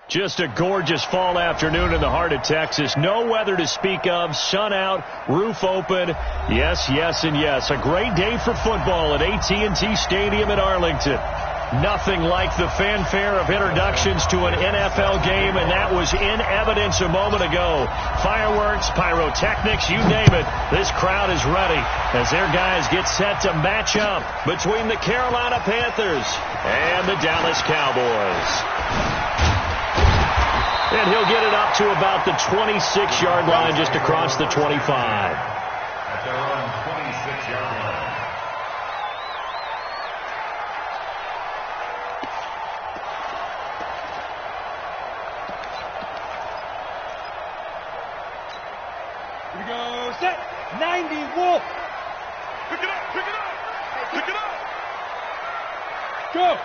Just a gorgeous fall afternoon in the heart of Texas. No weather to speak of. Sun out, roof open. Yes, yes, and yes. A great day for football at AT&T Stadium in Arlington. Nothing like the fanfare of introductions to an NFL game, and that was in evidence a moment ago. Fireworks, pyrotechnics, you name it. This crowd is ready as their guys get set to match up between the Carolina Panthers and the Dallas Cowboys. And he'll get it up to about the 26-yard line, just across the 25. At their own 26-yard line. Here we go, set, 90, Wolf. Pick it up, pick it up, pick it up. Go.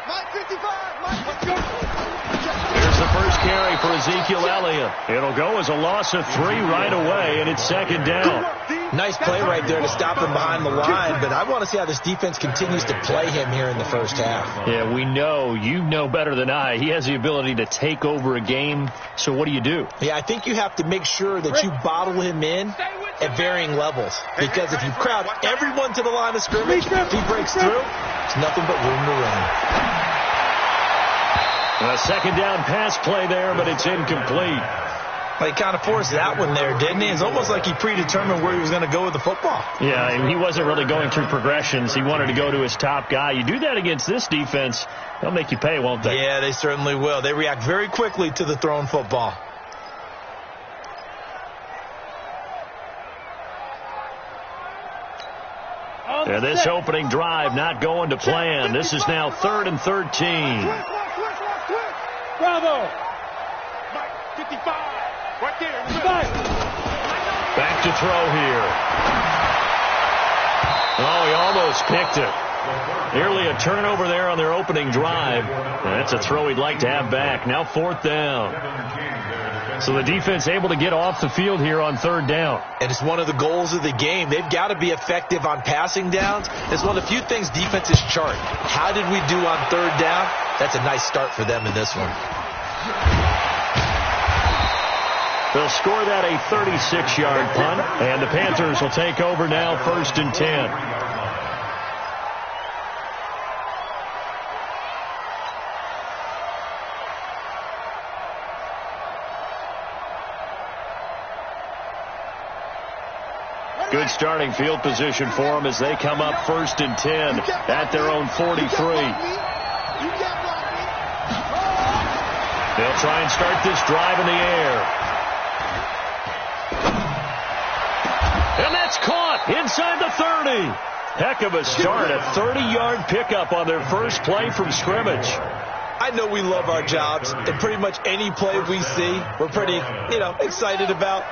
Mike 55, Mike, let's go. Here's the first carry for Ezekiel Elliott. It'll go as a loss of 3 right away, and it's second down. Nice play right there to stop him behind the line, but I want to see how this defense continues to play him here in the first half. Yeah, we know. You know better than I. He has the ability to take over a game, so what do you do? Yeah, I think you have to make sure that you bottle him in at varying levels, because if you crowd everyone to the line of scrimmage, if he breaks through, there's nothing but room to run. A second down pass play there, but it's incomplete. Well, he kind of forced that one there, didn't he? It's almost like he predetermined where he was going to go with the football. Yeah, he wasn't really going through progressions. He wanted to go to his top guy. You do that against this defense, they'll make you pay, won't they? Yeah, they certainly will. They react very quickly to the thrown football. Yeah, this opening drive not going to plan. This is now 3rd and 13. Bravo. Mike 55, right there. Back to throw here. Oh, he almost picked it. Nearly a turnover there on their opening drive. That's a throw he'd like to have back. Now 4th down. So the defense able to get off the field here on 3rd down. And it's one of the goals of the game. They've got to be effective on passing downs. It's one of the few things defenses chart. How did we do on 3rd down? That's a nice start for them in this one. They'll score that a 36-yard punt, and the Panthers will take over now 1st and 10. Good starting field position for them as they come up 1st and 10 at their own 43. They'll try and start this drive in the air. And that's caught inside the 30. Heck of a start, a 30-yard pickup on their first play from scrimmage. I know we love our jobs, and pretty much any play we see, we're pretty, excited about.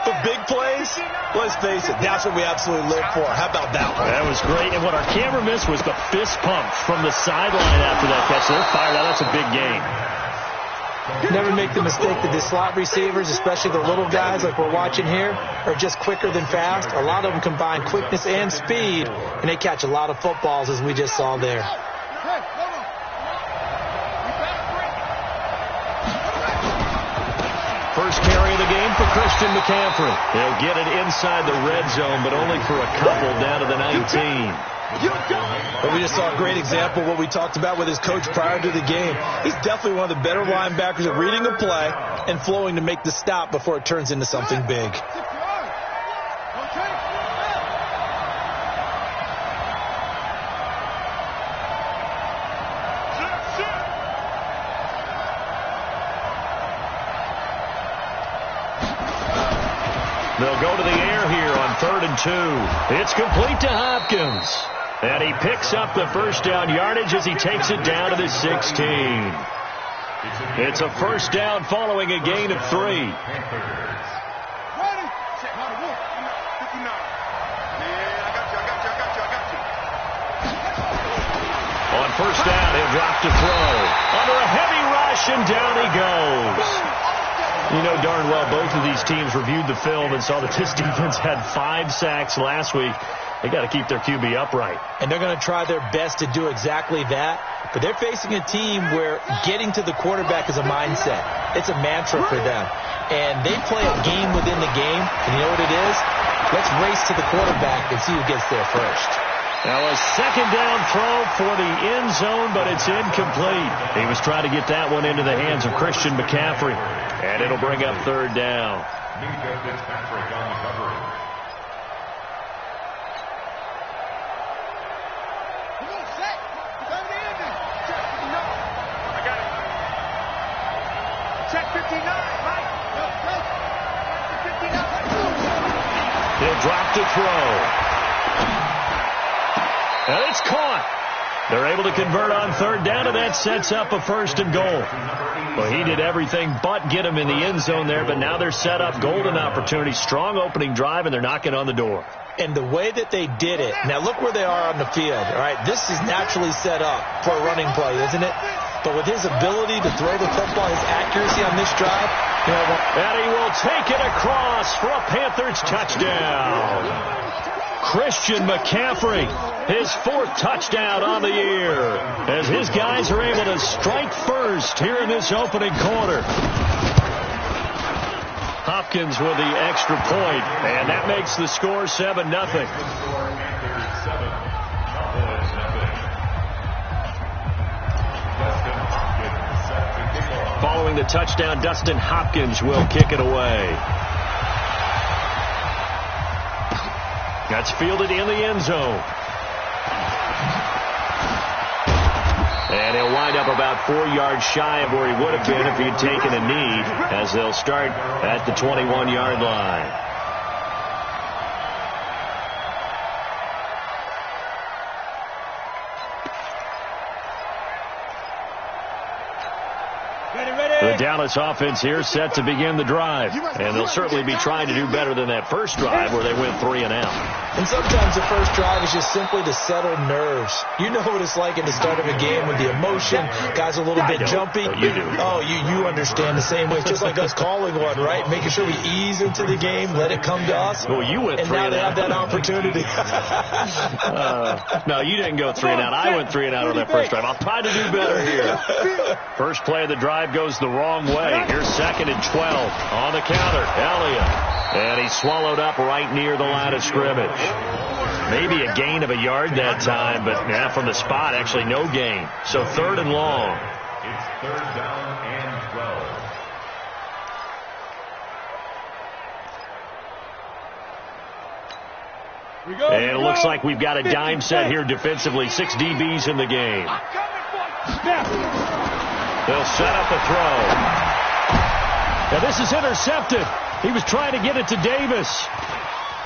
But big plays, let's face it, that's what we absolutely live for. How about that one? That was great. And what our camera missed was the fist pump from the sideline after that catch. They're fired out. That's a big game. Never make the mistake that the slot receivers, especially the little guys like we're watching here, are just quicker than fast. A lot of them combine quickness and speed, and they catch a lot of footballs, as we just saw there. First carry of the game for Christian McCaffrey. He'll get it inside the red zone, but only for a couple down to the 19. But we just saw a great example of what we talked about with his coach prior to the game. He's definitely one of the better linebackers at reading a play and flowing to make the stop before it turns into something big. They'll go to the air here on 3rd and 2. It's complete to Hopkins. And he picks up the first down yardage as he takes it down to the 16. It's a first down following a gain of 3. On first down, he'll drop to throw. Under a heavy rush, and down he goes. You know darn well both of these teams reviewed the film and saw that this defense had 5 sacks last week. They got to keep their QB upright. And they're going to try their best to do exactly that. But they're facing a team where getting to the quarterback is a mindset. It's a mantra for them. And they play a game within the game. And you know what it is? Let's race to the quarterback and see who gets there first. Now a second down throw for the end zone, but it's incomplete. He was trying to get that one into the hands of Christian McCaffrey. And it'll bring up third down. Fitzpatrick on the coverage. Check 59, Mike. He'll drop to throw. And it's caught. They're able to convert on third down, and that sets up a 1st and goal. Well, he did everything but get him in the end zone there, but now they're set up. Golden opportunity, strong opening drive, and they're knocking on the door. And the way that they did it, now look where they are on the field. All right, this is naturally set up for a running play, isn't it? But with his ability to throw the football, his accuracy on this drive, and he will take it across for a Panthers touchdown. Christian McCaffrey, his 4th touchdown on the year, as his guys are able to strike first here in this opening quarter. Hopkins with the extra point, and that makes the score 7-0. Following the touchdown, Dustin Hopkins will kick it away. That's fielded in the end zone. And he'll wind up about 4 yards shy of where he would have been if he'd taken a knee, as they'll start at the 21-yard line. The Dallas offense here set to begin the drive. And they'll certainly be trying to do better than that first drive where they went 3 and out. And sometimes the first drive is just simply to settle nerves. You know what it's like at the start of a game with the emotion. Guys are a little bit jumpy. You do. Oh, you understand the same way. It's just like us calling one, right? Making sure we ease into the game, let it come to us. Well, you went 3 and out. And now they have that opportunity. No, you didn't go 3 and out. I went 3 and out on that first drive. I'll try to do better here. First play of the drive goes the wrong way. Here's 2nd and 12 on the counter. Elliott. And he's swallowed up right near the line of scrimmage. Maybe a gain of a yard that time, but from the spot, actually no gain. So 3rd and long. It's 3rd down and 12. And it looks like we've got a dime set here defensively. 6 DBs in the game. They'll set up a throw. Now this is intercepted. He was trying to get it to Davis.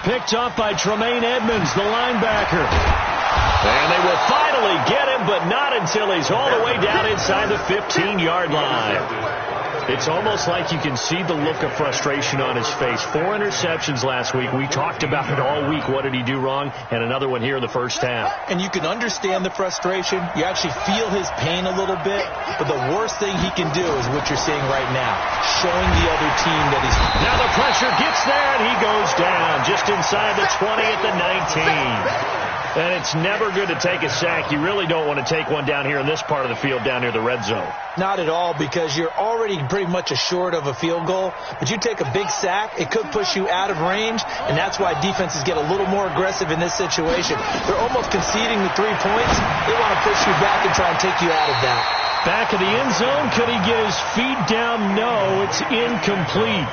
Picked off by Tremaine Edmonds, the linebacker. And they will finally get him, but not until he's all the way down inside the 15-yard line. It's almost like you can see the look of frustration on his face. 4 interceptions last week. We talked about it all week. What did he do wrong? And another one here in the first half. And you can understand the frustration. You actually feel his pain a little bit. But the worst thing he can do is what you're seeing right now, showing the other team that he's... Now the pressure gets there, and he goes down just inside the 20 at the 19. And it's never good to take a sack. You really don't want to take one down here in this part of the field down near the red zone. Not at all, because you're already pretty much assured of a field goal. But you take a big sack, it could push you out of range, and that's why defenses get a little more aggressive in this situation. They're almost conceding the 3 points. They want to push you back and try and take you out of that. Back of the end zone. Could he get his feet down? No, it's incomplete.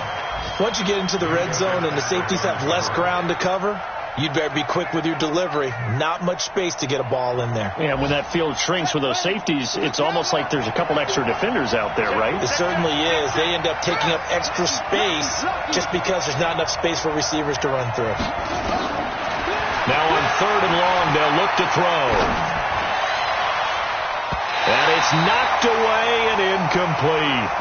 Once you get into the red zone and the safeties have less ground to cover, you'd better be quick with your delivery. Not much space to get a ball in there. Yeah, when that field shrinks with those safeties, it's almost like there's a couple extra defenders out there, right? It certainly is. They end up taking up extra space just because there's not enough space for receivers to run through. Now on 3rd and long, they'll look to throw. And it's knocked away and incomplete.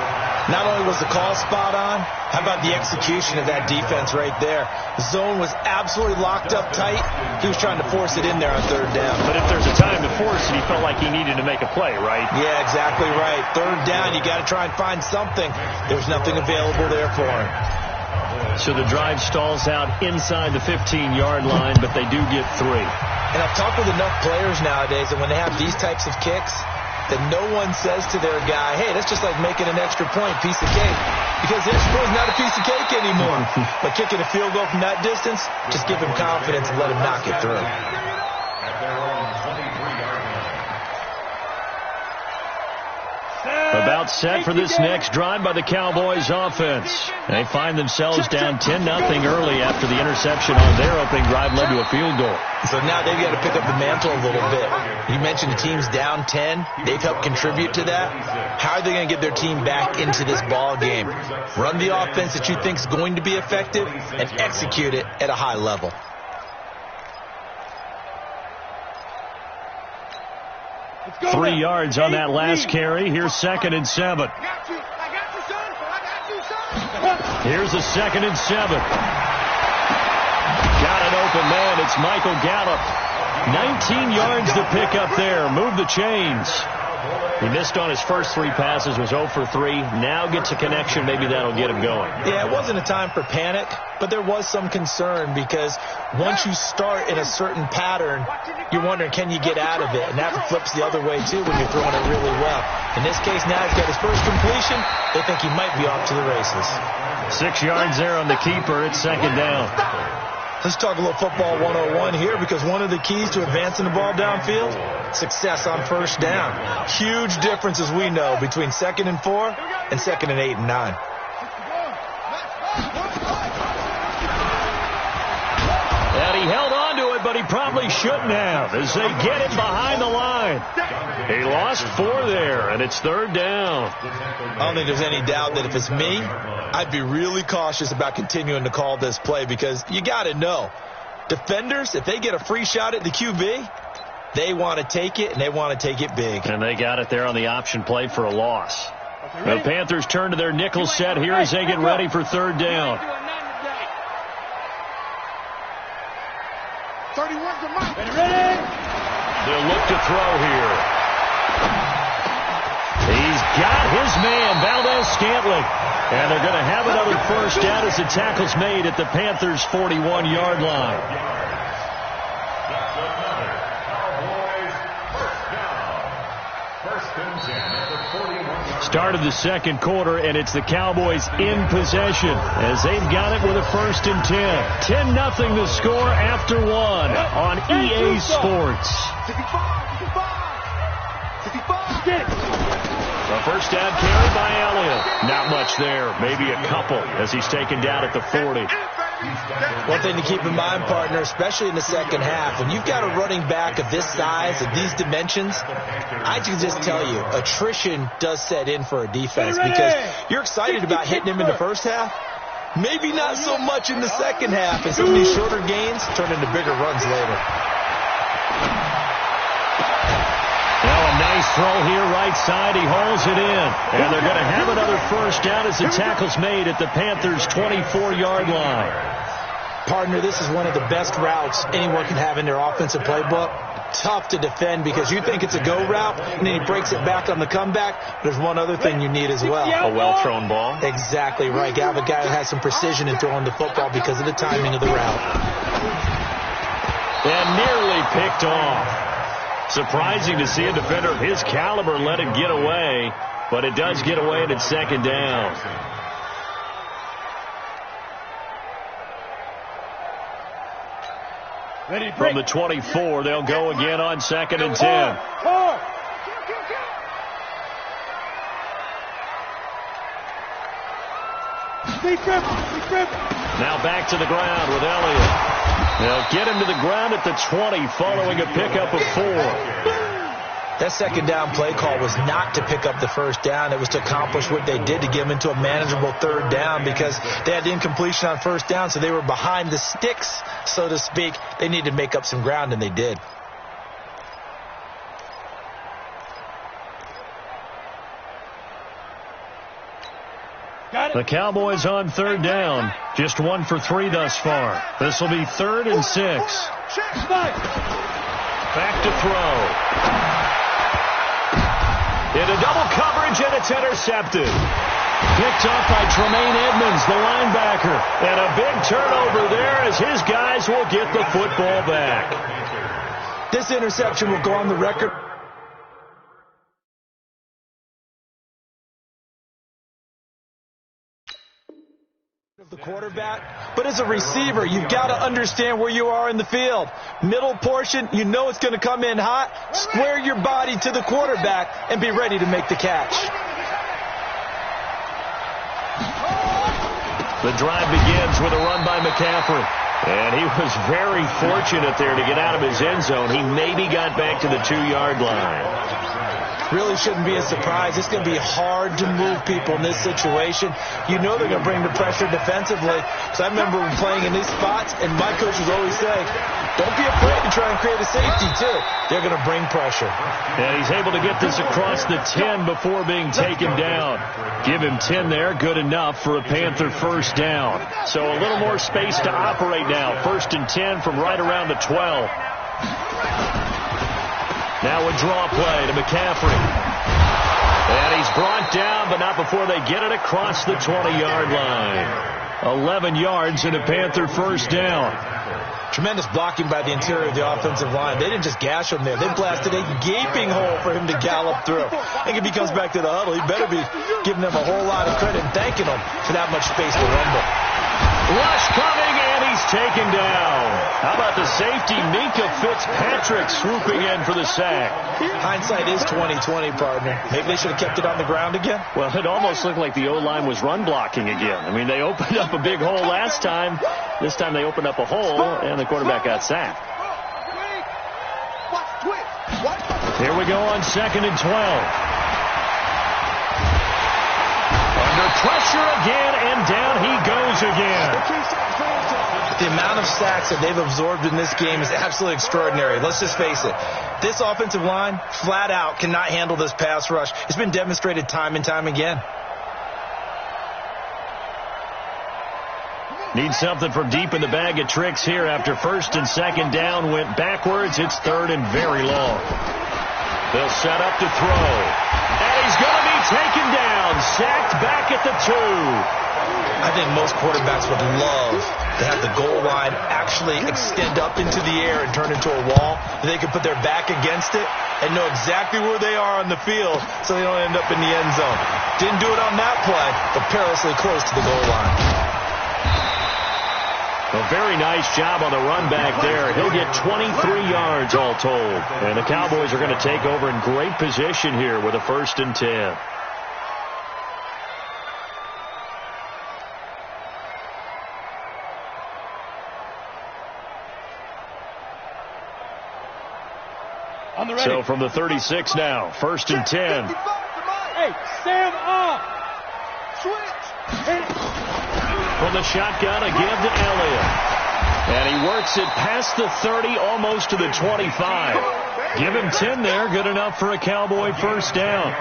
Not only was the call spot on, how about the execution of that defense right there? The zone was absolutely locked up tight. He was trying to force it in there on 3rd down. But if there's a time to force it, he felt like he needed to make a play, right? Yeah, exactly right. 3rd down, you got to try and find something. There was nothing available there for him. So the drive stalls out inside the 15-yard line, but they do get 3. And I've talked with enough players nowadays, and when they have these types of kicks, that no one says to their guy, hey, that's just like making an extra point, piece of cake. Because the extra point is not a piece of cake anymore. But kicking a field goal from that distance, just give him confidence and let him knock it through. At their own 23-yard line. About set for this next drive by the Cowboys offense. They find themselves down 10-0 early after the interception on their opening drive led to a field goal. So now they've got to pick up the mantle a little bit. You mentioned the team's down 10. They've helped contribute to that. How are they going to get their team back into this ball game? Run the offense that you think is going to be effective and execute it at a high level. Go 3 now. yards on that last carry. Here's 2nd and 7. I got you, son. I got you, son. Here's a 2nd and 7. Got an open man. It's Michael Gallup. 19 yards to pick up there. Move the chains. He missed on his first 3 passes, was 0 for 3. Now gets a connection. Maybe that'll get him going. Yeah, it wasn't a time for panic, but there was some concern because once you start in a certain pattern, you're wondering, can you get out of it? And that flips the other way, too, when you're throwing it really well. In this case, now he's got his first completion. They think he might be off to the races. 6 yards there on the keeper. It's 2nd down. Let's talk a little football 101 here, because one of the keys to advancing the ball downfield, success on first down. Huge difference, as we know, between 2nd and 4 and 2nd and 8 and 9. And he held on to it, but he probably shouldn't have as they get it behind the line. He lost 4 there, and it's 3rd down. I don't think there's any doubt that if it's me, I'd be really cautious about continuing to call this play, because you got to know, defenders, if they get a free shot at the QB, they want to take it, and they want to take it big. And they got it there on the option play for a loss. The Panthers turn to their nickel set here as they get ready for 3rd down. 31 to Mike. Ready? They'll look to throw here. He's got his man, Valdez-Scantling. And they're going to have another first down as the tackle's made at the Panthers' 41-yard line. That's another Cowboys first down. 1st and 10 at the 41-yard. Start of the 2nd quarter, and it's the Cowboys in possession as they've got it with a 1st and 10. 10-0 the score after 1 on EA Sports. 55. Get it. A first down carry by Elliott. Not much there. Maybe a couple as he's taken down at the 40. One thing to keep in mind, partner, especially in the second half, when you've got a running back of this size, of these dimensions, I can just tell you, attrition does set in for a defense, because you're excited about hitting him in the first half. Maybe not so much in the second half, and some of these shorter gains turn into bigger runs later. Now a nice throw here, right side. He hauls it in. And they're going to have another first down as the tackle's made at the Panthers' 24-yard line. Partner, this is one of the best routes anyone can have in their offensive playbook. Tough to defend because you think it's a go route, and then he breaks it back on the comeback. There's one other thing you need as well. A well-thrown ball. Exactly right. You have a guy who has some precision in throwing the football because of the timing of the route. And nearly picked off. Surprising to see a defender of his caliber let it get away, but it does get away and it's 2nd down. From the 24, they'll go again on 2nd and 10. Now back to the ground with Elliott. They'll get him to the ground at the 20 following a pickup of 4. That second down play call was not to pick up the first down. It was to accomplish what they did, to get them into a manageable 3rd down, because they had the incompletion on first down, so they were behind the sticks, so to speak. They needed to make up some ground, and they did. The Cowboys on 3rd down. Just 1 for 3 thus far. This will be 3rd and 6. Back to throw. Into double coverage, and it's intercepted. Picked up by Tremaine Edmonds, the linebacker. And a big turnover there as his guys will get the football back. This interception will go on the record. The quarterback, but as a receiver, you've got to understand where you are in the field. Middle portion, you know it's going to come in hot. Square your body to the quarterback and be ready to make the catch. The drive begins with a run by McCaffrey. And he was very fortunate there to get out of his end zone. He maybe got back to the 2-yard line. Really shouldn't be a surprise. It's going to be hard to move people in this situation. You know they're going to bring the pressure defensively. So I remember playing in these spots, and my coaches always say, don't be afraid to try and create a safety, too. They're going to bring pressure. And he's able to get this across the 10 before being taken down. Give him 10 there, good enough for a Panther first down. So a little more space to operate now. 1st and 10 from right around the 12. Now a draw play to McCaffrey. And he's brought down, but not before they get it across the 20-yard line. 11 yards and a Panther first down. Tremendous blocking by the interior of the offensive line. They didn't just gash him there. They blasted a gaping hole for him to gallop through. I think if he comes back to the huddle, he better be giving them a whole lot of credit and thanking them for that much space to rumble. Rush coming, and he's taken down. How about the safety, Minka Fitzpatrick, swooping in for the sack. Hindsight is 20/20, partner. Maybe they should have kept it on the ground again. Well, it almost looked like the O-line was run blocking again. I mean, they opened up a big hole last time. This time they opened up a hole, and the quarterback got sacked. Here we go on 2nd and 12. Under pressure again, and down he goes again. The amount of sacks that they've absorbed in this game is absolutely extraordinary. Let's just face it. This offensive line, flat out, cannot handle this pass rush. It's been demonstrated time and time again. Need something from deep in the bag of tricks here after 1st and 2nd down went backwards. It's 3rd and very long. They'll set up to throw. And he's going to be taken down. Sacked back at the 2. I think most quarterbacks would love to have the goal line actually extend up into the air and turn into a wall. They can put their back against it and know exactly where they are on the field so they don't end up in the end zone. Didn't do it on that play, but perilously close to the goal line. A very nice job on the run back there. He'll get 23 yards all told. And the Cowboys are going to take over in great position here with a 1st and 10. So from the 36 now, 1st and 10. Hey, Sam up. Switch. From the shotgun, a give to Elliott. And he works it past the 30, almost to the 25. Give him 10 there, good enough for a Cowboy first down.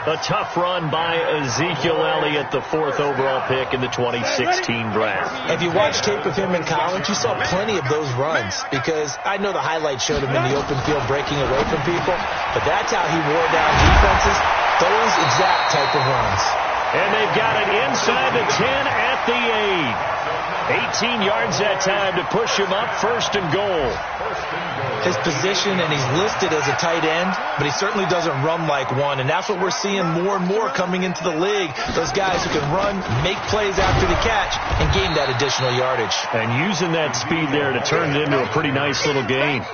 A tough run by Ezekiel Elliott, the 4th overall pick in the 2016 draft. If you watched tape of him in college, you saw plenty of those runs because I know the highlights showed him in the open field breaking away from people, but that's how he wore down defenses, those exact type of runs. And they've got it inside the 10 at the 8. 18 yards that time to push him up, 1st and goal. His position, and he's listed as a tight end, but he certainly doesn't run like one, and that's what we're seeing more and more coming into the league. Those guys who can run, make plays after the catch, and gain that additional yardage. And using that speed there to turn it into a pretty nice little gain.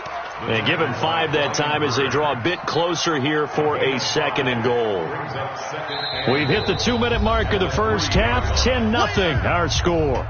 And give him 5 that time as they draw a bit closer here for a 2nd and goal. We've hit the 2-minute mark of the first half. 10-0 our score.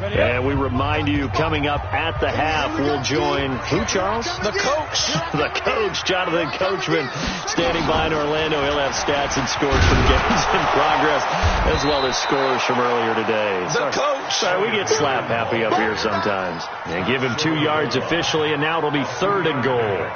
And we remind you, coming up at the half, we'll join who, Charles? The coach. The coach, Jonathan Coachman, standing by in Orlando. He'll have stats and scores from games in progress, as well as scores from earlier today. The coach. Sorry, we get slap happy up here sometimes. And give him 2 yards officially, and now it'll be 3rd and goal.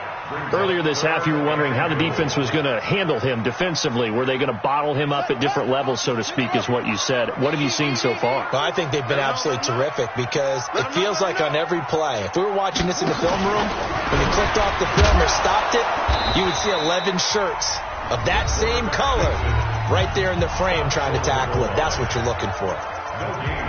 Earlier this half, you were wondering how the defense was going to handle him defensively. Were they going to bottle him up at different levels, so to speak, is what you said. What have you seen so far? Well, I think they've been absolutely terrific because it feels like on every play, if we were watching this in the film room, when they clicked off the film or stopped it, you would see 11 shirts of that same color right there in the frame trying to tackle it. That's what you're looking for.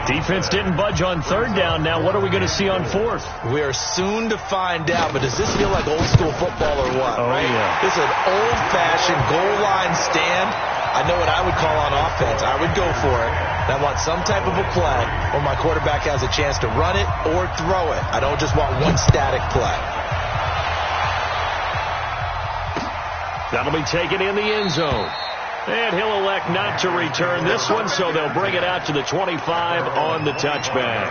Defense didn't budge on third down. Now what are we going to see on fourth? We are soon to find out, but does this feel like old school football or what? Oh, right? Yeah. This is an old-fashioned goal line stand. I know what I would call on offense. I would go for it. I want some type of a play where my quarterback has a chance to run it or throw it. I don't just want one static play. That'll be taken in the end zone. And he'll elect not to return this one, so they'll bring it out to the 25 on the touchback.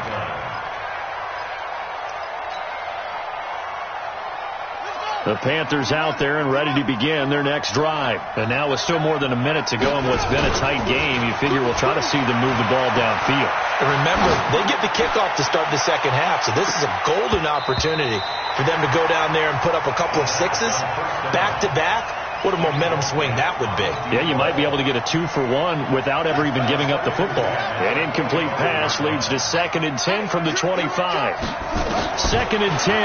The Panthers out there and ready to begin their next drive. And now with still more than a minute to go in what's been a tight game, you figure we'll try to see them move the ball downfield. And remember, they get the kickoff to start the second half, so this is a golden opportunity for them to go down there and put up a couple of sixes back-to-back. What a momentum swing that would be. Yeah, you might be able to get a 2-for-1 without ever even giving up the football. An incomplete pass leads to 2nd and 10 from the 25. 2nd and 10.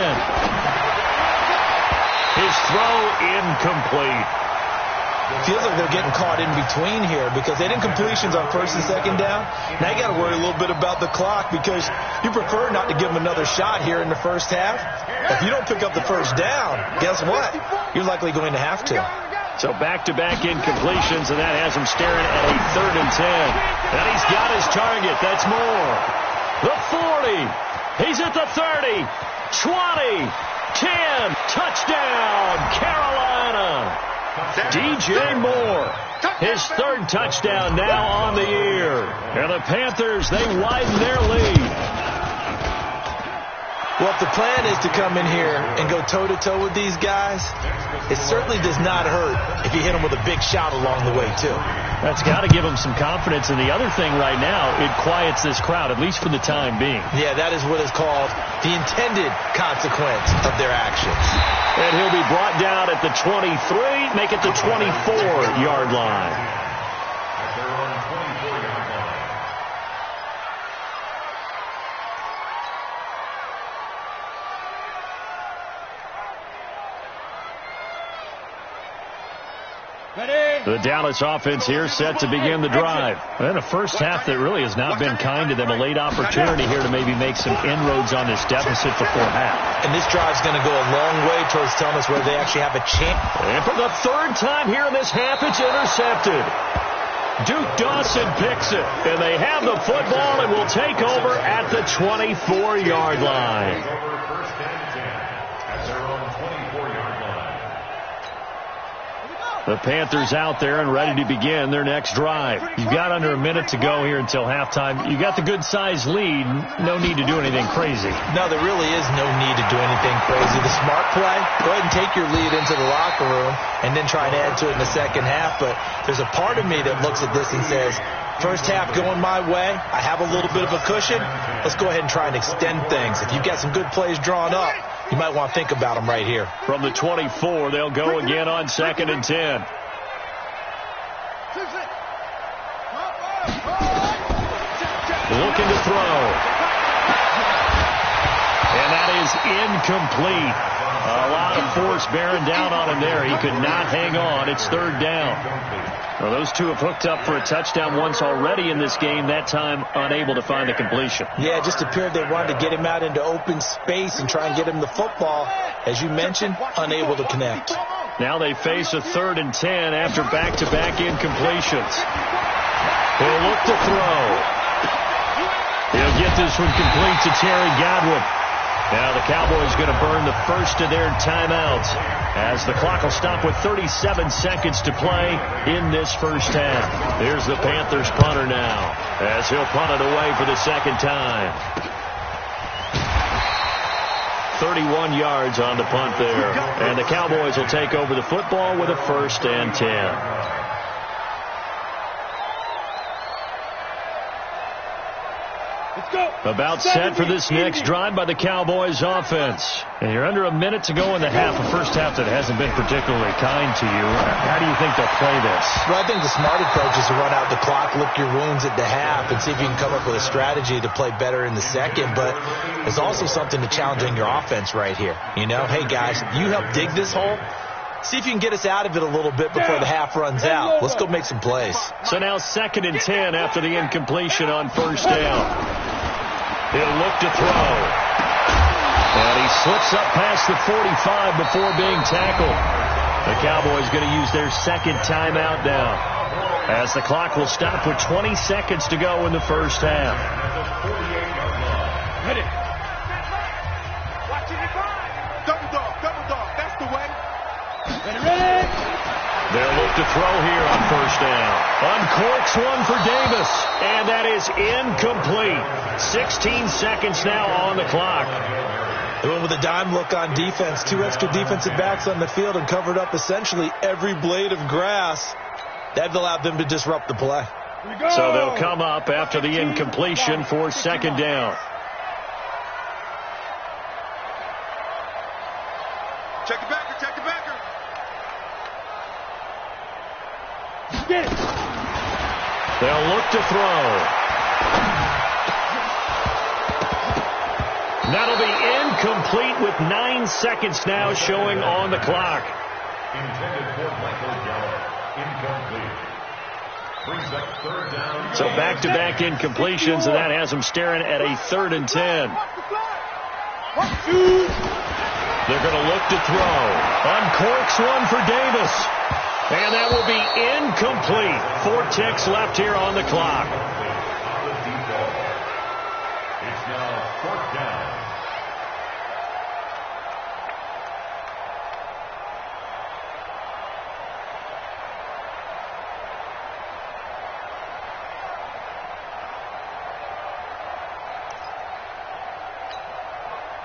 His throw incomplete. Feels like they're getting caught in between here because they didn't completions on 1st and 2nd down. Now you got to worry a little bit about the clock because you prefer not to give them another shot here in the first half. If you don't pick up the first down, guess what? You're likely going to have to. So back-to-back incompletions, and that has him staring at a 3rd and 10. And he's got his target. That's more. The 40. He's at the 30. 20. 10. Touchdown, Carolina. DJ Moore, his 3rd touchdown now on the year. And the Panthers, they widen their lead. Well, if the plan is to come in here and go toe-to-toe with these guys, it certainly does not hurt if you hit them with a big shot along the way, too. That's got to give them some confidence. And the other thing right now, it quiets this crowd, at least for the time being. Yeah, that is what is called the intended consequence of their actions. And he'll be brought down at the 23, make it the 24-yard line. The Dallas offense here set to begin the drive. And a first half that really has not been kind to them. A late opportunity here to maybe make some inroads on this deficit before half. And this drive's going to go a long way towards telling us whether they actually have a chance. And for the 3rd time here in this half, it's intercepted. Duke Dawson picks it. And they have the football and will take over at the 24-yard line. The Panthers out there and ready to begin their next drive. You've got under a minute to go here until halftime. You got the good-sized lead. No need to do anything crazy. No, there really is no need to do anything crazy. The smart play, go ahead and take your lead into the locker room and then try and add to it in the second half. But there's a part of me that looks at this and says, first half going my way, I have a little bit of a cushion. Let's go ahead and try and extend things. If you've got some good plays drawn up, you might want to think about them right here. From the 24, they'll go again on 2nd and 10. Looking to throw. And that is incomplete. A lot of force bearing down on him there. He could not hang on. It's 3rd down. Well, those two have hooked up for a touchdown once already in this game, that time unable to find the completion. Yeah, it just appeared they wanted to get him out into open space and try and get him the football. As you mentioned, unable to connect. Now they face a 3rd and 10 after back-to-back incompletions. He'll look to throw. He'll get this one complete to Terry Godwin. Now the Cowboys going to burn the first of their timeouts as the clock will stop with 37 seconds to play in this first half. Here's the Panthers punter now as he'll punt it away for the 2nd time. 31 yards on the punt there. And the Cowboys will take over the football with a 1st and 10. About set for this next drive by the Cowboys offense. And you're under a minute to go in the half, a first half that hasn't been particularly kind to you. How do you think they'll play this? Well, I think the smart approach is to run out the clock, lick your wounds at the half, and see if you can come up with a strategy to play better in the second. But there's also something to challenging your offense right here. You know, hey, guys, you help dig this hole. See if you can get us out of it a little bit before the half runs out. Let's go make some plays. So now 2nd and 10 after the incompletion on first down. He'll look to throw. And he slips up past the 45 before being tackled. The Cowboys going to use their second timeout now, as the clock will stop with 20 seconds to go in the first half. Hit it. Double dog, that's the way. Ready. They'll look to throw here on first down. Uncorks one for Davis, and that is incomplete. 16 seconds now on the clock. They went with a dime look on defense. 2 extra defensive backs on the field and covered up essentially every blade of grass. That allowed them to disrupt the play. So they'll come up after the incompletion for 2nd down. Check the backer, check the backer. They'll look to throw. That'll be incomplete with 9 seconds now showing on the clock. Intended for Michael Gallup. Incomplete. Brings up 3rd down. So back-to-back incompletions, and that has them staring at a 3rd and 10. They're going to look to throw. Uncorks one for Davis. And that will be incomplete. 4 ticks left here on the clock. It's now 4th down.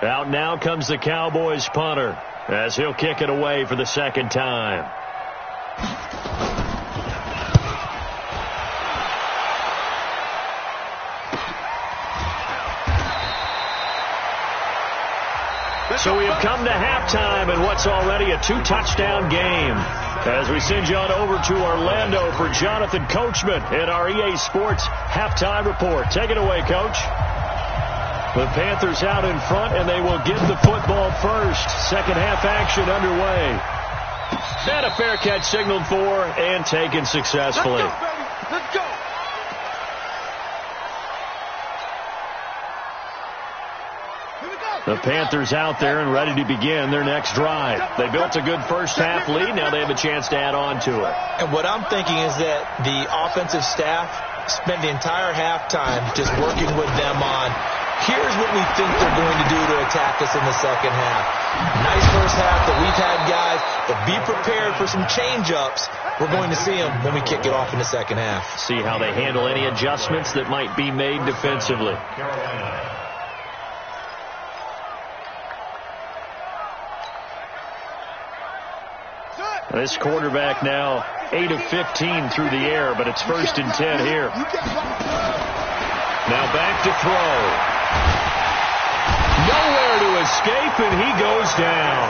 Out now comes the Cowboys punter, as he'll kick it away for the 2nd time. So we have come to halftime in what's already a 2-touchdown game, as we send you on over to Orlando for Jonathan Coachman in our EA Sports Halftime Report. Take it away, Coach. The Panthers out in front, and they will get the football first. Second half action underway. And a fair catch signaled for and taken successfully. Let's go, baby. Let's go. The Panthers out there and ready to begin their next drive. They built a good first half lead. Now they have a chance to add on to it. And what I'm thinking is that the offensive staff spent the entire halftime just working with them on, here's what we think they're going to do to attack us in the second half. Nice first half that we've had, guys, but be prepared for some change-ups. We're going to see them when we kick it off in the second half. See how they handle any adjustments that might be made defensively. This quarterback now 8 of 15 through the air, but it's 1st and 10 here. Now back to throw. Nowhere to escape, and he goes down.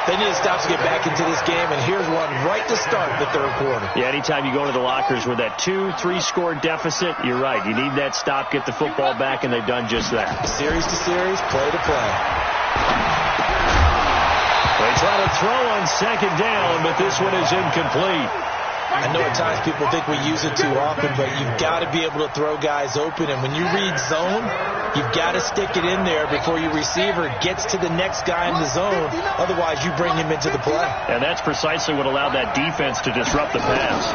They need to stop to get back into this game, and here's one right to start the 3rd quarter. Yeah, anytime you go to the lockers with that 2-3 score deficit, you're right. You need that stop, get the football back, and they've done just that. Series to series, play to play. They try to throw on 2nd down, but this one is incomplete. I know at times people think we use it too often, but you've got to be able to throw guys open. And when you read zone, you've got to stick it in there before your receiver gets to the next guy in the zone. Otherwise, you bring him into the play. And that's precisely what allowed that defense to disrupt the pass.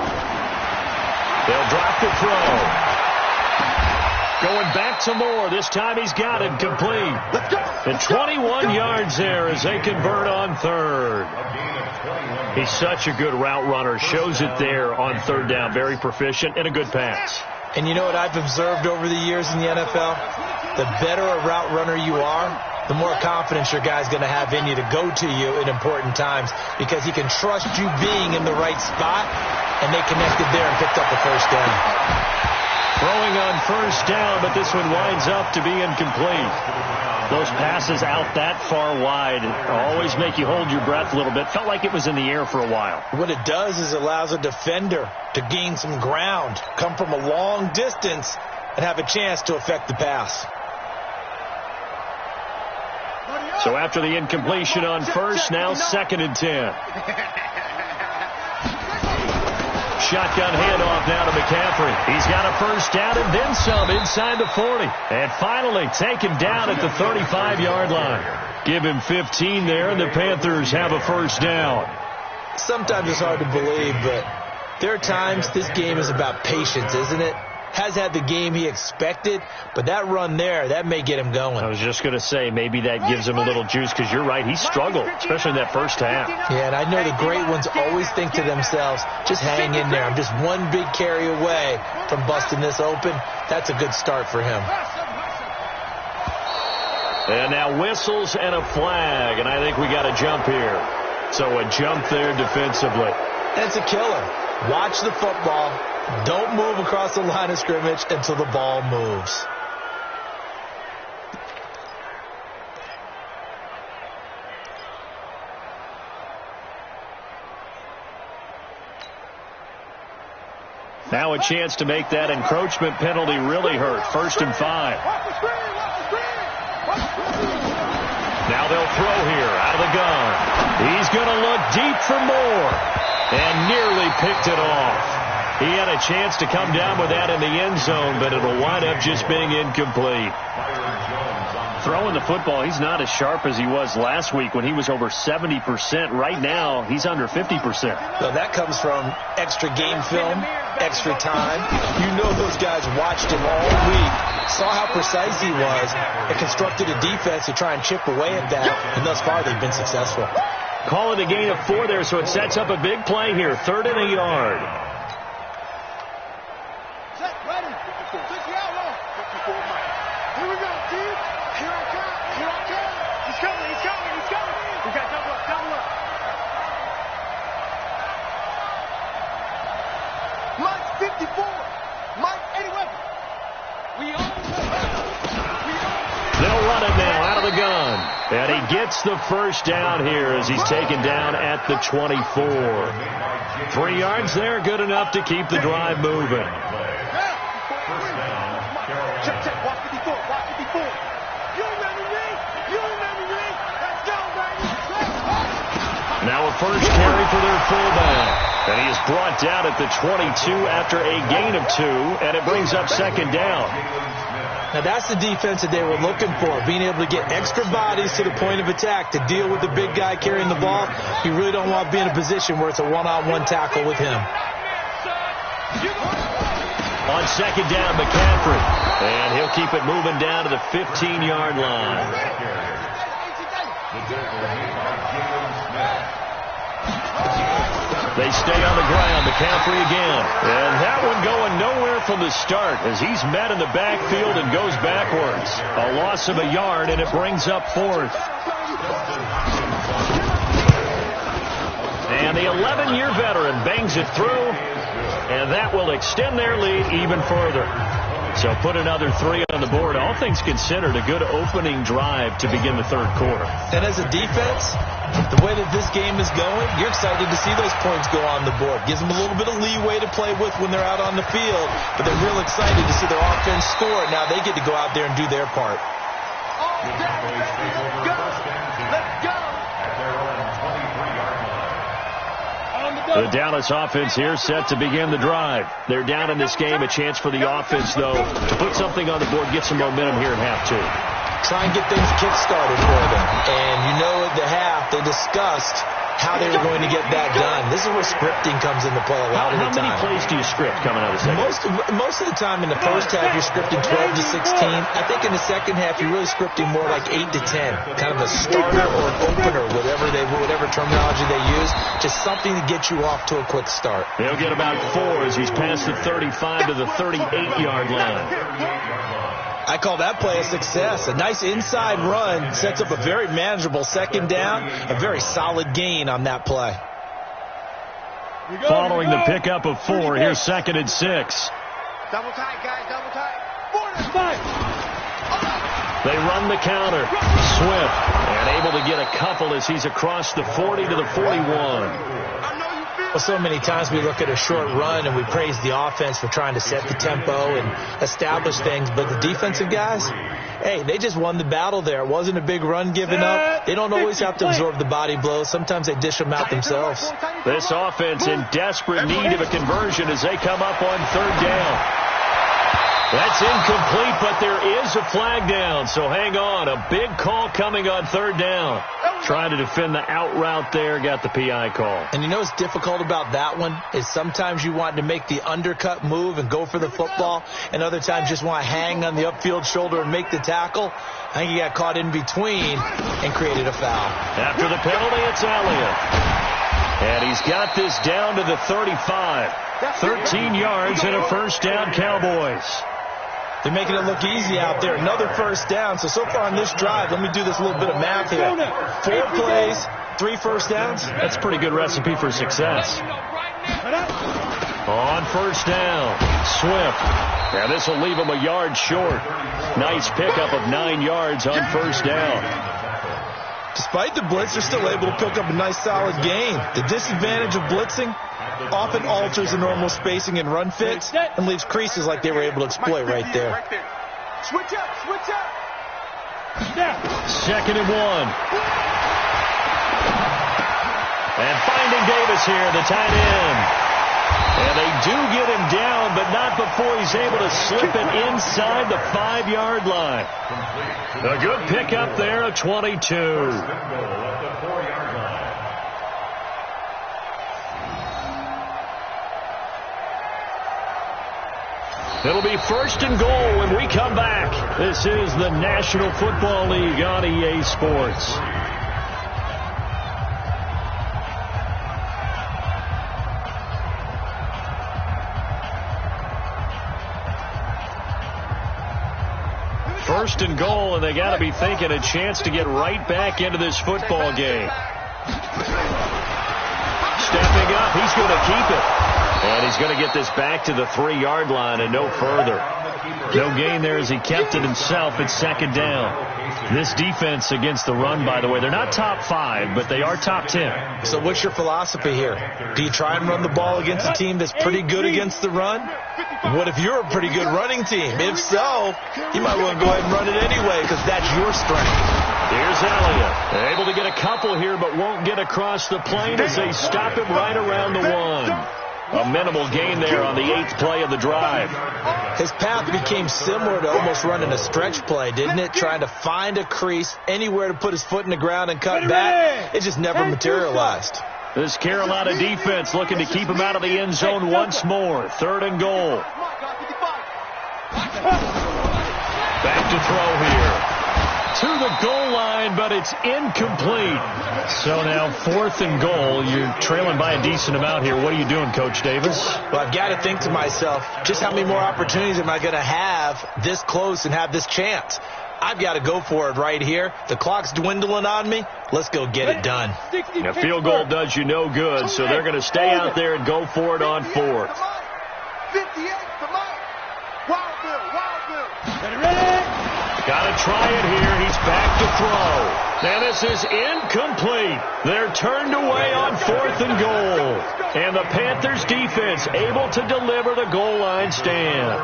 They'll drop the throw. Going back to Moore. This time he's got it complete. And 21 yards there as they convert on 3rd. He's such a good route runner. Shows it there on 3rd down. Very proficient and a good pass. And you know what I've observed over the years in the NFL? The better a route runner you are, the more confidence your guy's going to have in you to go to you in important times, because he can trust you being in the right spot, and they connected there and picked up the 1st down. Throwing on first down, but this one winds up to be incomplete. Those passes out that far wide always make you hold your breath a little bit. Felt like it was in the air for a while. What it does is it allows a defender to gain some ground, come from a long distance, and have a chance to affect the pass. So after the incompletion on first, now 2nd and 10. Shotgun handoff now to McCaffrey. He's got a first down and then some inside the 40. And finally taken down at the 35-yard line. Give him 15 there, and the Panthers have a first down. Sometimes it's hard to believe, but there are times this game is about patience, isn't it? Has had the game he expected, but that run there, that may get him going. I was just going to say, maybe that gives him a little juice, because you're right, he struggled, especially in that first half. Yeah, and I know the great ones always think to themselves, just hang in there. I'm just one big carry away from busting this open. That's a good start for him. And now whistles and a flag, and I think we got a jump here. So a jump there defensively. That's a killer. Watch the football. Don't move across the line of scrimmage until the ball moves. Now a chance to make that encroachment penalty really hurt. 1st and 5. Now they'll throw here out of the gun. He's going to look deep for more. And nearly picked it off. He had a chance to come down with that in the end zone, but it'll wind up just being incomplete. Throwing the football, he's not as sharp as he was last week when he was over 70%. Right now, he's under 50%. So that comes from extra game film, extra time. You know those guys watched him all week, saw how precise he was, and constructed a defense to try and chip away at that, and thus far they've been successful. Calling a gain of 4 there, so it sets up a big play here. 3rd and a yard. Here we go, dude. Here I come. Here I come. He's coming. He's coming. He's coming. We got double up. Double up. Mike 54. Mike 81. We own it. They'll run it now out of the gun. And he gets the first down here as he's taken down at the 24. 3 yards there, good enough to keep the drive moving. Check, check. Watch 54. Watch 54. You remember me? You remember me? Let's go, baby. Now a first carry for their fullback. And he is brought down at the 22 after a gain of 2. And it brings up 2nd down. Now that's the defense that they were looking for, being able to get extra bodies to the point of attack to deal with the big guy carrying the ball. You really don't want to be in a position where it's a one-on-one tackle with him. On 2nd down, McCaffrey. And he'll keep it moving down to the 15-yard line. They stay on the ground. McCaffrey again. And that one going nowhere from the start as he's met in the backfield and goes backwards. A loss of a yard, and it brings up 4th. And the 11-year veteran bangs it through, and that will extend their lead even further. So put another 3 on the board. All things considered, a good opening drive to begin the 3rd quarter. And as a defense, the way that this game is going, you're excited to see those points go on the board. Gives them a little bit of leeway to play with when they're out on the field, but they're real excited to see their offense score. Now they get to go out there and do their part. Let's go. The Dallas offense here set to begin the drive. They're down in this game. A chance for the offense, though, to put something on the board, get some momentum here in half 2. Try and get things kick-started for them. And you know at the half, they discussed how they were going to get that done. This is where scripting comes into play a lot of the time. How many plays do you script coming out of the second? Most of the time in the first half, you're scripting 12 to 16. I think in the second half, you're really scripting more like 8 to 10. Kind of a starter or an opener, whatever terminology they use. Just something to get you off to a quick start. They'll get about 4 as he's past the 35 to the 38-yard line. I call that play a success. A nice inside run sets up a very manageable 2nd down. A very solid gain on that play. Following the pickup of 4, here's 2nd and 6. Double tight, guys, double tight. Border. They run the counter. Swift, and able to get a couple as he's across the 40 to the 41. Well, so many times we look at a short run and we praise the offense for trying to set the tempo and establish things, but the defensive guys, hey, they just won the battle there. It wasn't a big run given up. They don't always have to absorb the body blows. Sometimes they dish them out themselves. This offense in desperate need of a conversion as they come up on third down. That's incomplete, but there is a flag down, so hang on. A big call coming on third down. Trying to defend the out route there, got the PI call. And you know what's difficult about that one is sometimes you want to make the undercut move and go for the football, and other times just want to hang on the upfield shoulder and make the tackle. I think he got caught in between and created a foul. After the penalty, it's Elliott. And he's got this down to the 35. 13 yards and a first down, Cowboys. They're making it look easy out there. Another first down. So far on this drive, let me do this little bit of math here. 4 plays, 3 first downs. That's a pretty good recipe for success. On first down, Swift. Now this will leave him a yard short. Nice pickup of 9 yards on first down. Despite the blitz, they're still able to pick up a nice solid gain. The disadvantage of blitzing often alters the normal spacing and run fits and leaves creases like they were able to exploit right there. Switch up, switch up. 2nd and 1. And finding Davis here, the tight end. And they do get him down, but not before he's able to slip it inside the 5-yard line. A good pickup there of 22. It'll be 1st and goal when we come back. This is the National Football League on EA Sports. First and goal, and they got to be thinking a chance to get right back into this football game. Stepping up, he's going to keep it. And he's going to get this back to the 3-yard line and no further. No gain there as he kept it himself. It's 2nd down. This defense against the run, by the way, they're not top 5, but they are top 10. So what's your philosophy here? Do you try and run the ball against a team that's pretty good against the run? What if you're a pretty good running team? If so, you might want to go ahead and run it anyway because that's your strength. Here's Elliott. Able to get a couple here, but won't get across the plane as they stop him right around the 1. A minimal gain there on the 8th play of the drive. His path became similar to almost running a stretch play, didn't it? Trying to find a crease, anywhere to put his foot in the ground and cut back. It just never materialized. This Carolina defense looking to keep him out of the end zone once more. 3rd and goal. Back to throw here. To the goal line, but it's incomplete. So now 4th and goal. You're trailing by a decent amount here. What are you doing, Coach Davis? Well, I've got to think to myself, just how many more opportunities am I going to have this close and have this chance? I've got to go for it right here. The clock's dwindling on me. Let's go get it done. A field goal does you no good, so they're going to stay out there and go for it on 4th. 58 for Mike. Wild Bill. Got to try it here. He's back to throw. Now this is incomplete. They're turned away on 4th and goal. And the Panthers defense able to deliver the goal line stand.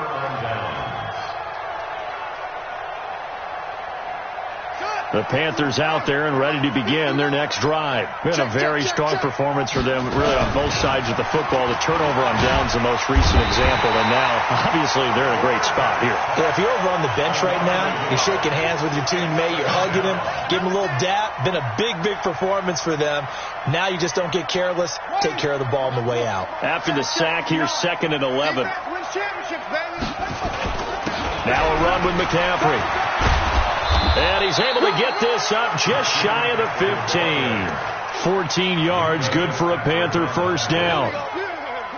The Panthers out there and ready to begin their next drive. Been a very strong performance for them, really, on both sides of the football. The turnover on downs, the most recent example, and now, obviously, they're in a great spot here. Yeah, if you're over on the bench right now, you're shaking hands with your teammate, you're hugging him, give him a little dap. Been a big, big performance for them. Now you just don't get careless. Take care of the ball on the way out. After the sack, here's 2nd and 11. Now a run with McCaffrey. And he's able to get this up just shy of the 15. 14 yards, good for a Panther first down.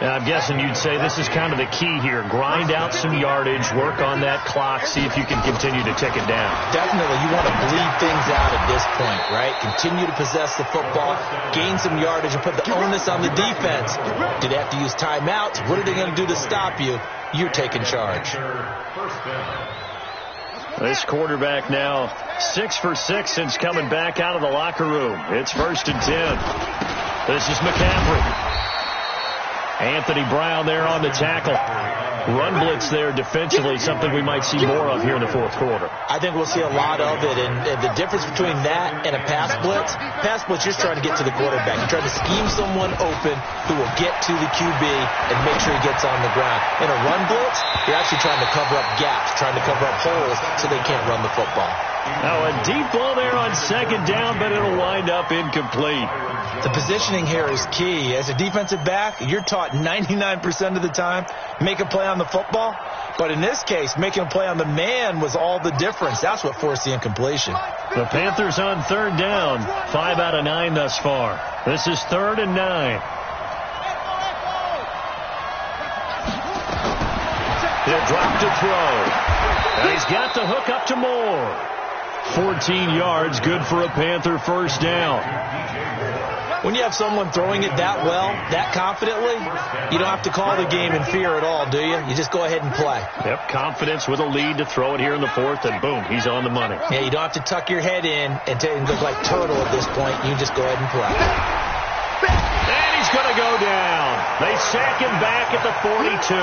And I'm guessing you'd say this is kind of the key here. Grind out some yardage, work on that clock, see if you can continue to tick it down. Definitely. You want to bleed things out at this point, right? Continue to possess the football, gain some yardage, and put the onus on the defense. Do they have to use timeouts? What are they going to do to stop you? you're taking charge. This quarterback now 6 for 6 since coming back out of the locker room. It's 1st and 10. This is McCaffrey. Anthony Brown there on the tackle. Run blitz there defensively, something we might see more of here in the 4th quarter. I think we'll see a lot of it, and the difference between that and a pass blitz, you're trying to get to the quarterback. You're trying to scheme someone open who will get to the QB and make sure he gets on the ground. In a run blitz, you're actually trying to cover up gaps, trying to cover up holes so they can't run the football. Now a deep ball there on 2nd down, but it'll wind up incomplete. The positioning here is key. As a defensive back, you're taught 99% of the time, make a play on the football. But in this case, making a play on the man was all the difference. That's what forced the incompletion. The Panthers on 3rd down. 5 out of 9 thus far. This is 3rd and 9. He'll drop to throw. And he's got the hook up to Moore. 14 yards, good for a Panther 1st down. When you have someone throwing it that well, that confidently, you don't have to call the game in fear at all, do you? You just go ahead and play. Yep, confidence with a lead to throw it here in the 4th, and boom, he's on the money. Yeah, you don't have to tuck your head in and look like turtle at this point. You just go ahead and play. And he's going to go down. They sack him back at the 42.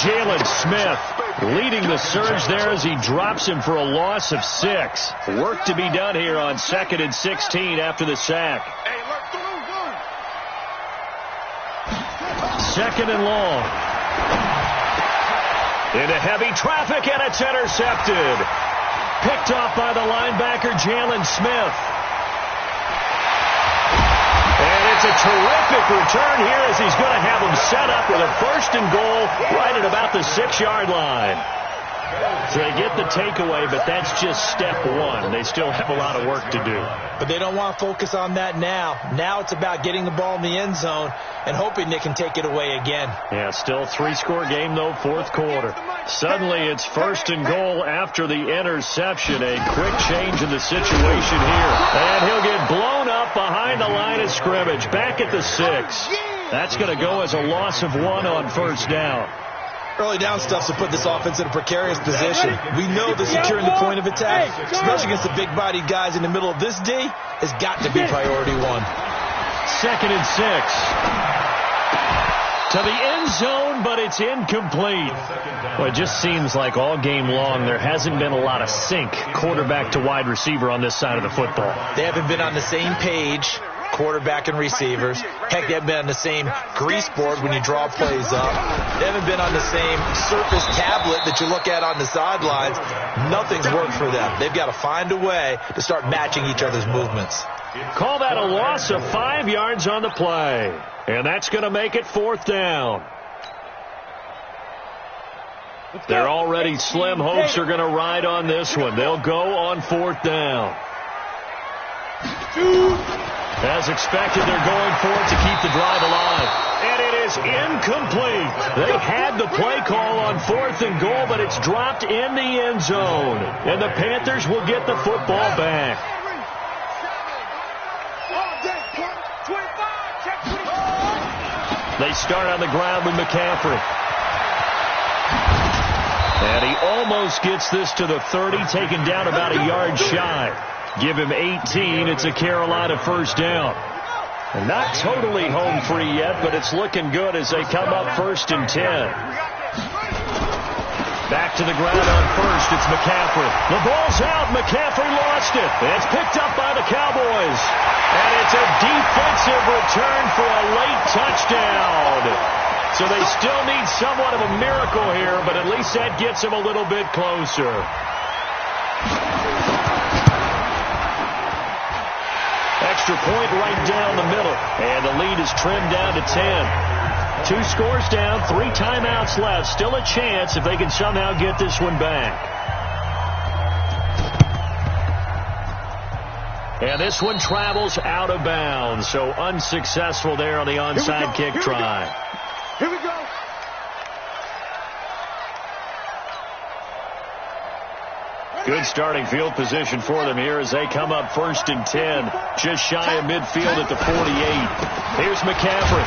Jalen Smith leading the surge there as he drops him for a loss of 6. Work to be done here on 2nd and 16 after the sack. 2nd and long. Into heavy traffic, and it's intercepted. Picked off by the linebacker, Jalen Smith. And it's a terrific return here as he's going to have him set up with a 1st and goal right at about the 6-yard line. So they get the takeaway, but that's just step 1. They still have a lot of work to do. But they don't want to focus on that now. Now it's about getting the ball in the end zone and hoping they can take it away again. Yeah, still 3-score game, though, 4th quarter. Suddenly it's 1st and goal after the interception. A quick change in the situation here. And he'll get blown up behind the line of scrimmage. Back at the 6. That's going to go as a loss of 1 on 1st down. Early down stuff to put this offense in a precarious position. We know that securing the point of attack, especially against the big-bodied guys in the middle of this D, has got to be priority 1. 2nd and 6. To the end zone, but it's incomplete. Well, it just seems like all game long there hasn't been a lot of sync quarterback to wide receiver on this side of the football. They haven't been on the same page, quarterback and receivers. Heck, they haven't been on the same grease board when you draw plays up. They haven't been on the same surface tablet that you look at on the sidelines. Nothing's worked for them. They've got to find a way to start matching each other's movements. Call that a loss of 5 yards on the play. And that's going to make it 4th down. Their already slim hopes are going to ride on this one. They'll go on 4th down. As expected, they're going for it to keep the drive alive. And it is incomplete. They had the play call on 4th and goal, but it's dropped in the end zone. And the Panthers will get the football back. They start on the ground with McCaffrey. And he almost gets this to the 30, taken down about a yard shy. Give him 18. It's a Carolina 1st down. And not totally home free yet, but it's looking good as they come up 1st and 10. Back to the ground on 1st. It's McCaffrey. The ball's out. McCaffrey lost it. It's picked up by the Cowboys. And it's a defensive return for a late touchdown. So they still need somewhat of a miracle here, but at least that gets them a little bit closer. Extra point right down the middle. And the lead is trimmed down to 10. 2 scores down, 3 timeouts left. Still a chance if they can somehow get this one back. And this one travels out of bounds. So unsuccessful there on the onside kick try. Here we go. Good starting field position for them here as they come up 1st and 10. Just shy of midfield at the 48. Here's McCaffrey.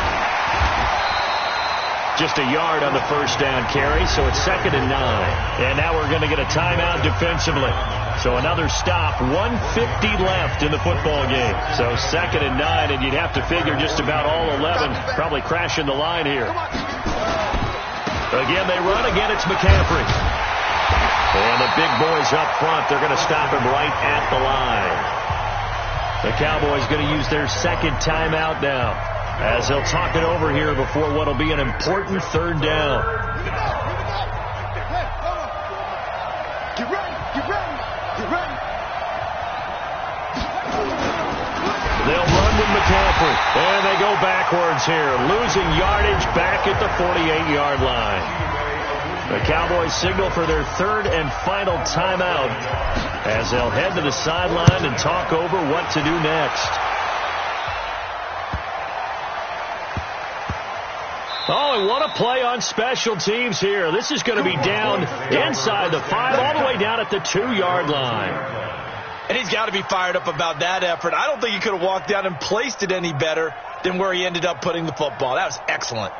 just a yard on the first down carry, so it's 2nd and 9. And now we're going to get a timeout defensively. So another stop, 1:50 left in the football game. So 2nd and 9, and you'd have to figure just about all 11 probably crashing the line here. Again, they run. Again, it's McCaffrey. And the big boys up front, they're going to stop him right at the line. The Cowboys going to use their second timeout now, as they'll talk it over here before what will be an important 3rd down. Get ready, get ready, get ready. They'll run with McCaffrey, and they go backwards here, losing yardage back at the 48-yard line. The Cowboys signal for their 3rd and final timeout as they'll head to the sideline and talk over what to do next. Oh, and what a play on special teams here. This is going to be down inside the 5, all the way down at the 2-yard line. And he's got to be fired up about that effort. I don't think he could have walked down and placed it any better than where he ended up putting the football. That was excellent.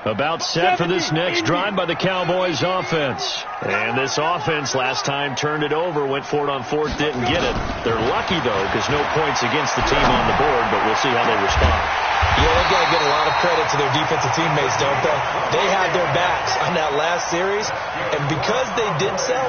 About set for this next drive by the Cowboys offense. And this offense last time turned it over, went for it on 4th, didn't get it. They're lucky, though, because no points against the team on the board, but we'll see how they respond. Yeah, they've got to get a lot of credit to their defensive teammates, don't they? They had their backs on that last series, and because they did so,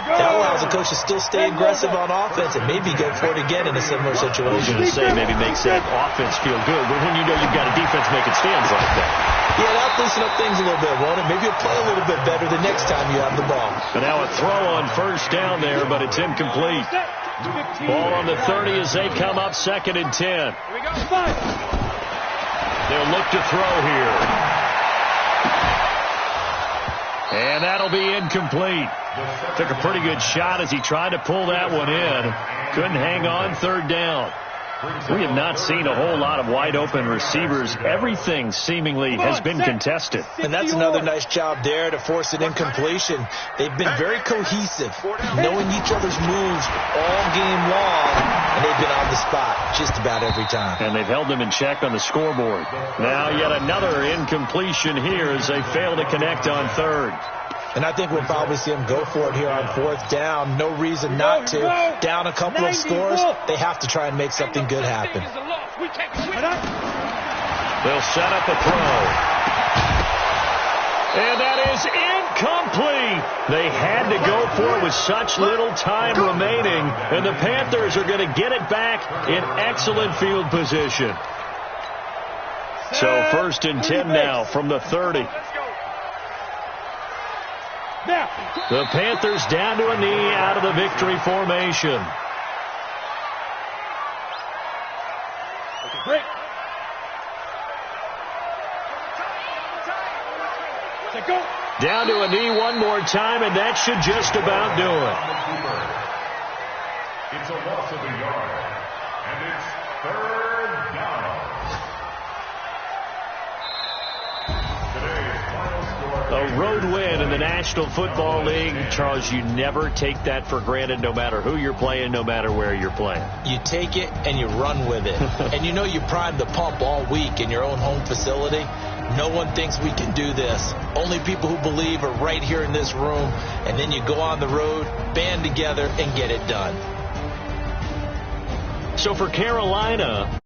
that allows the coach to still stay aggressive on offense and maybe go for it again in a similar situation. I was going to say maybe makes that offense feel good, but when you know you've got a defense making stands like that. Yeah, that'll loosen up things a little bit, won't it? Maybe you'll play a little bit better the next time you have the ball. And now a throw on 1st down there, but it's incomplete. Ball on the 30 as they come up 2nd and 10. They'll look to throw here. And that'll be incomplete. Took a pretty good shot as he tried to pull that one in. Couldn't hang on 3rd down. We have not seen a whole lot of wide-open receivers. Everything seemingly has been contested. And that's another nice job there to force an incompletion. They've been very cohesive, knowing each other's moves all game long, and they've been on the spot just about every time. And they've held them in check on the scoreboard. Now yet another incompletion here as they fail to connect on 3rd. And I think we'll probably see them go for it here on 4th down. No reason not to. Down a couple of scores, they have to try and make something good happen. They'll set up a throw. And that is incomplete. They had to go for it with such little time remaining. And the Panthers are going to get it back in excellent field position. So 1st and 10 now from the 30. The Panthers down to a knee out of the victory formation. Break. Go. Down to a knee one more time, and that should just about do it. It's a loss of a yard, and it's 3rd down. Today's final score. A road win in the National Football League. Charles, you never take that for granted, no matter who you're playing, no matter where you're playing. You take it and you run with it. And you know you primed the pump all week in your own home facility. No one thinks we can do this. Only people who believe are right here in this room. And then you go on the road, band together, and get it done. So for Carolina,